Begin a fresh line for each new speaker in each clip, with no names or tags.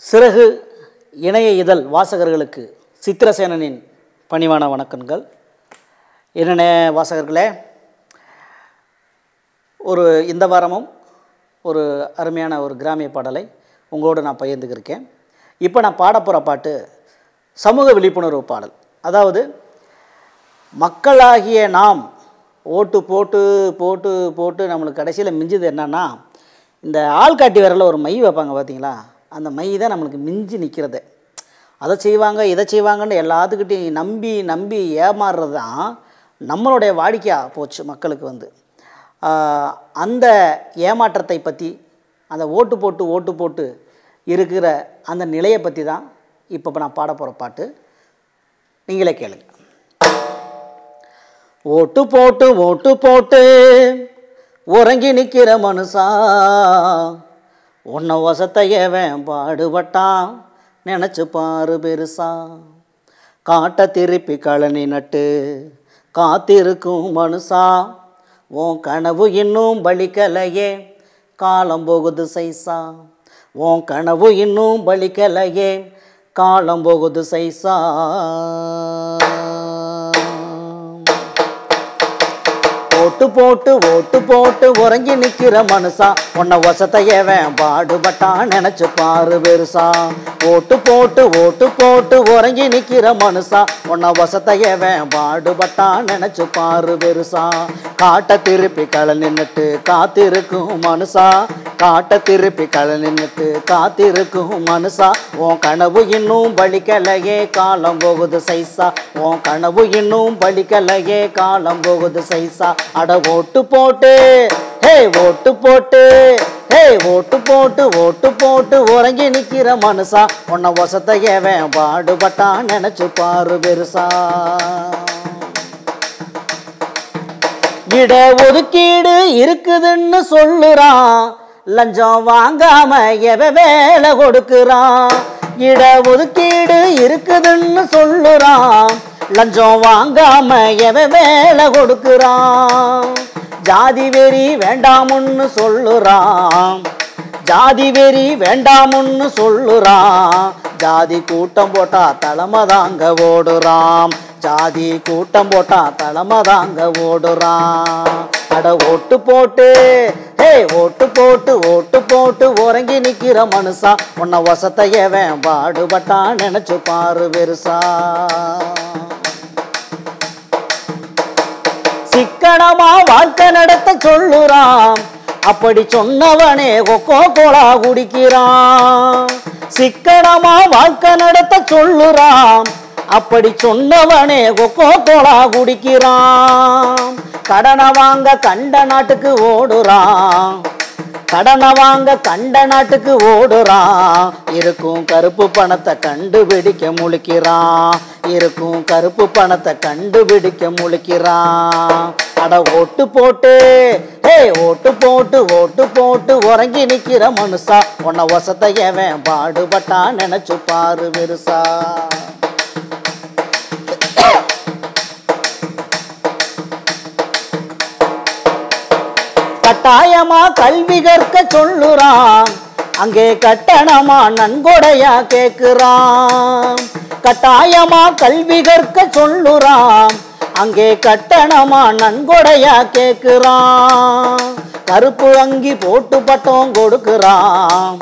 சிறகு இணைய இதழ் வாசகர்களுக்கு சித்திரசேனனின் பணிவான வணக்கங்கள். என்னென்ன வாசகர்களே, இந்த வாரமும் ஒரு அருமையான ஒரு கிராமிய பாடலை உங்களோடு நான் பகிர்ந்துக்கிருக்கேன். இப்போ நான் பாடப்போகிற பாட்டு சமூக விழிப்புணர்வு பாடல். அதாவது மக்களாகிய நாம் ஓட்டு போட்டு போட்டு போட்டு நம்மளுக்கு கடைசியில் மிஞ்சுது என்னன்னா, இந்த ஆள்காட்டி விரலில் ஒரு மை வைப்பாங்க பார்த்தீங்களா, அந்த மை தான் நம்மளுக்கு மிஞ்சி நிற்கிறது. அதை செய்வாங்க இதை செய்வாங்கன்னு எல்லாத்துக்கிட்டையும் நம்பி நம்பி ஏமாறுறது தான் நம்மளுடைய வாடிக்கையாக போச்சு மக்களுக்கு. அந்த ஏமாற்றத்தை பற்றி, அந்த ஓட்டு போட்டு இருக்கிற அந்த நிலையை பற்றி தான் இப்போ நான் பாட போகிற பாட்டு. நீங்களே கேளுங்க. ஓட்டு போட்டு உறங்கி நிற்கிற மனுஷா, உன்னை வசத்தையவன் பாடுபட்டான் நினச்சி பாரு பெருசா. காட்டை திருப்பி கழனி நட்டு காத்திருக்கும் மனுஷா, உன் கனவு இன்னும் பலிக்கலையே காலம் போகுது சைசா. உன் கனவு இன்னும் பலிக்கலையே காலம் போகுது சைசா. ஓட்டு போட்டு உறங்கி நிற்கிற மனுஷா, உன்னை வசத்தையவன் பாடுபட்டான் நினச்சி பாரு பெருசா. ஓட்டு போட்டு உறங்கி நிற்கிற மனுஷா, உன்னை வசத்தையவன் பாடுபட்டான் நினச்சி பாரு பெருசா. காட்டை திருப்பி கள நின்னுட்டு காத்திருக்கும் மனுஷா, காட்டை திருப்பி கள நின்னுட்டு காத்திருக்கும் மனுஷா, உன் கனவு இன்னும் பலிக்கலையே காலம் போகுது சைசா. உன் கனவு இன்னும் பலிக்கலையே காலம் போகுது சைசா. அட ஓட்டு போட்டு உறங்கி நிற்கிற மனுஷா, உன்னை வசத்தையவன் பாடுபட்டான் நினைச்சு பாரு பெருசா. இட ஒதுக்கீடு இருக்குதுன்னு சொல்லுறான், லஞ்சம் வாங்காம எவ வேலை கொடுக்குறான். இட ஒதுக்கீடு இருக்குதுன்னு சொல்லுறான், லஞ்சம் வாங்காம எவ வேலை கொடுக்குறான். ஜாதி வெறி வேண்டாமுன்னு சொல்லுறான், ஜாதி வெறி வேண்டாமுன்னு சொல்லுறான். ஜாதி கூட்டம் போட்டா தலைமை தாங்க ஓடுறான், ஜாதி கூட்டம் போட்டா தலைமை தாங்க ஓடுறான். அட ஓட்டு போட்டு உறங்கி நிற்கிற மனுஷா, உன்னை வசத்தையவன் பாடுபட்டான் நினைச்சு பாரு பெருசா. சிக்கனமா வாழ்க்கை நடத்த சொல்லுறான், அப்படி சொன்னவனே கொக்கோ கோலா குடிக்கிறான். சிக்கனமா வாழ்க்கை நடத்த சொல்லுறான், அப்படி சொன்னவனே கொக்கோ கோலா குடிக்கிறான். கடனை வாங்க கண்ட நாட்டுக்கு ஓடுறான், கடனை வாங்க கண்ட நாட்டுக்கு ஓடுறான். இருக்கும் கருப்பு பணத்தை கண்டுபிடிக்க முழிக்கிறான், இருக்கும் கருப்பு பணத்தை கண்டுபிடிக்க முழிக்கிறான். அட ஓட்டு போட்டு உறங்கி நிற்கிற மனுஷா, உன்னை வசத்தையவன் பாடுபட்டான் நினைச்சு பாரு பெருசா. கட்டாயமா கல்வி கற்க சொல்லுறான், அங்கே கட்டணமா நன்கொடையா கேக்குறான். கட்டாயமா கல்வி கற்க சொல்லுறான், அங்கே கட்டணமா நன்கொடையா கேக்குறான். கருப்பு அங்கி போட்டு பட்டம் கொடுக்குறான்,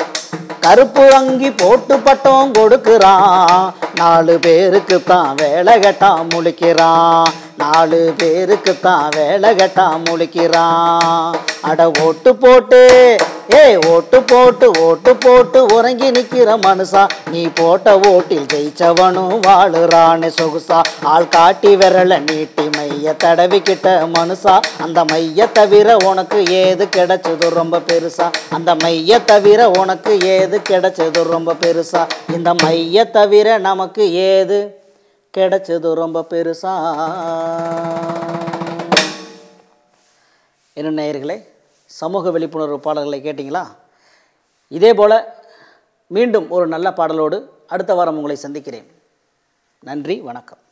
கருப்பு அங்கி போட்டு பட்டம் கொடுக்குறான். 4 பேருக்கு தான் வேலை கட்டா முழிக்கிறான், 4 பேருக்கு தான் வேலை கட்டா முழிக்கிறான். அட ஓட்டு போட்டு உறங்கி நிற்கிற மனுஷா, நீ போட்ட ஓட்டில் ஜெயிச்சவனும் வாழுறானே சொகுசா. ஆள் காட்டி விரல நீட்டி மைய தடவிக்கிட்ட மனுஷா, அந்த மைய தவிர உனக்கு ஏது கிடைச்சது ரொம்ப பெருசா. அந்த மைய தவிர உனக்கு ஏது கிடைச்சது ரொம்ப பெருசா. இந்த மைய தவிர நமக்கு ஏது கிடைச்சது ரொம்ப பெருசா. என்ன நேயர்களே, சமூக விழிப்புணர்வு பாடல்களை கேட்டிங்களா? இதே போல் மீண்டும் ஒரு நல்ல பாடலோடு அடுத்த வாரம் உங்களை சந்திக்கிறேன். நன்றி, வணக்கம்.